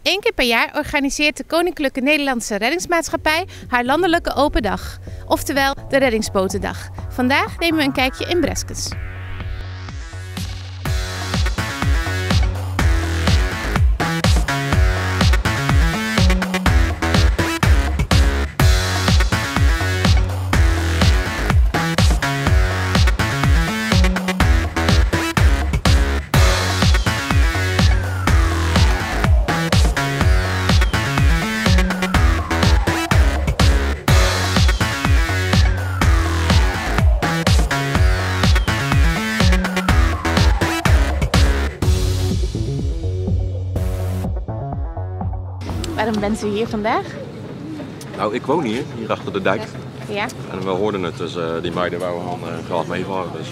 Eén keer per jaar organiseert de Koninklijke Nederlandse Reddingsmaatschappij haar landelijke open dag. Oftewel de Reddingsbotendag. Vandaag nemen we een kijkje in Breskens. Waarom bent u hier vandaag? Nou, ik woon hier achter de dijk. Ja. En we hoorden het, dus die meiden wouden gewoon graag meevaren. Dus,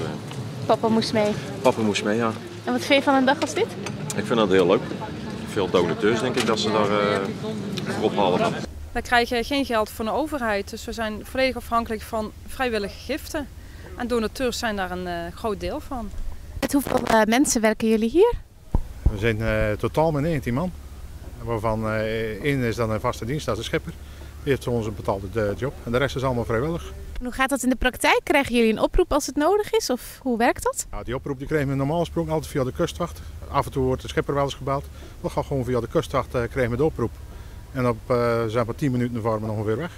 Papa moest mee. Papa moest mee, ja. En wat vind je van een dag als dit? Ik vind dat heel leuk. Veel donateurs denk ik dat ze daar voor ophalen dan. Wij krijgen geen geld van de overheid, dus we zijn volledig afhankelijk van vrijwillige giften. En donateurs zijn daar een groot deel van. Met hoeveel mensen werken jullie hier? We zijn totaal met 19 man. Waarvan één is dan een vaste dienst, dat is de schipper. Die heeft ons een betaalde job en de rest is allemaal vrijwillig. En hoe gaat dat in de praktijk? Krijgen jullie een oproep als het nodig is of hoe werkt dat? Ja, die oproep die krijgen we normaal gesproken altijd via de kustwacht. Af en toe wordt de schipper wel eens gebeld. We gaan gewoon via de kustwacht krijgen we de oproep. En op zijn we 10 minuten varen we ongeveer weg.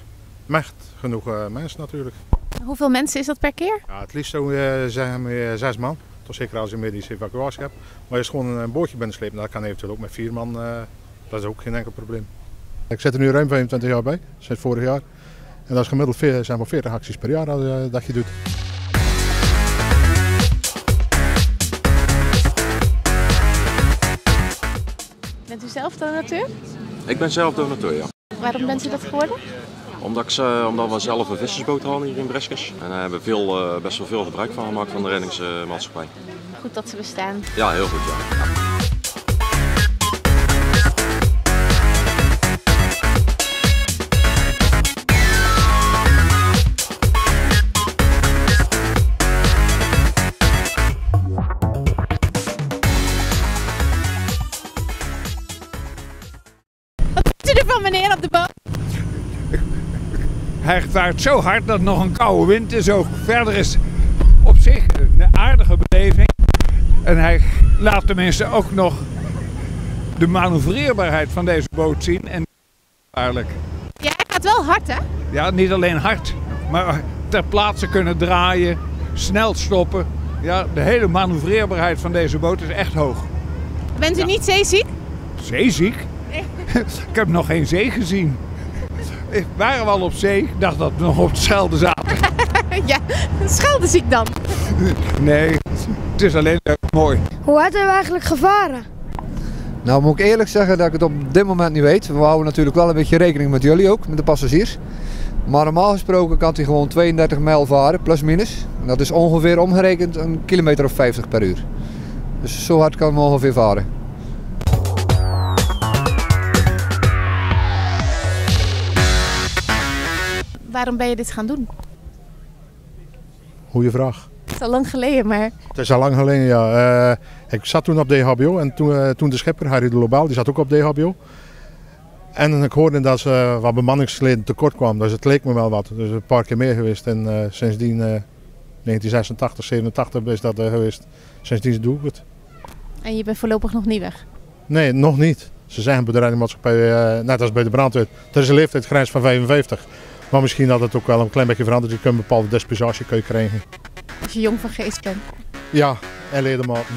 Met genoeg mensen natuurlijk. Hoeveel mensen is dat per keer? Ja, het liefst zo zijn we 6 man. Toch zeker als je een medische evacuatie hebt. Maar als je gewoon een bootje bent slepen, dat kan eventueel ook met 4 man. Dat is ook geen enkel probleem. Ik zit er nu ruim 25 jaar bij, sinds vorig jaar. En dat is gemiddeld 40 acties per jaar dat je doet. Bent u zelf donateur? Ik ben zelf donateur, ja. Waarom bent u dat geworden? Omdat we zelf een vissersboot hadden hier in Breskens. En daar hebben we best wel veel gebruik van gemaakt van de reddingsmaatschappij. Goed dat ze bestaan. Ja, heel goed, ja. Van meneer op de boot. Hij vaart zo hard dat het nog een koude wind is ook. Verder is op zich een aardige beleving. En hij laat tenminste ook nog de manoeuvreerbaarheid van deze boot zien. En gevaarlijk. Ja, hij gaat wel hard, hè? Ja, niet alleen hard, maar ter plaatse kunnen draaien, snel stoppen. Ja, de hele manoeuvreerbaarheid van deze boot is echt hoog. Bent u niet zeeziek? Zeeziek? Ik heb nog geen zee gezien. Waren we al op zee? Ik dacht dat we nog op de Schelde zaten. Ja, scheldeziek dan. Nee, het is alleen mooi. Hoe hard hebben we eigenlijk gevaren? Nou, moet ik eerlijk zeggen dat ik het op dit moment niet weet. We houden natuurlijk wel een beetje rekening met jullie ook, met de passagiers. Maar normaal gesproken kan hij gewoon 32 mijl varen, plus minus. En dat is ongeveer omgerekend een kilometer of 50 per uur. Dus zo hard kan hij ongeveer varen. Waarom ben je dit gaan doen? Goeie vraag. Het is al lang geleden, maar... Het is al lang geleden, ja. Ik zat toen op DHBO en toen de schipper, Harry de Lobaal, die zat ook op DHBO. En ik hoorde dat ze wat bemanningsleden tekort kwam, dus het leek me wel wat. Dus een paar keer meer geweest en sindsdien 1986, 87 is dat geweest. Sindsdien doe ik het. En je bent voorlopig nog niet weg? Nee, nog niet. Ze zeggen bij de reddingsmaatschappij, net als bij de brandweer, er is een leeftijdsgrens van 55. Maar misschien dat het ook wel een klein beetje verandert. Je kunt een bepaalde dispensatie krijgen. Als je jong van geest bent. Ja, en ledematen.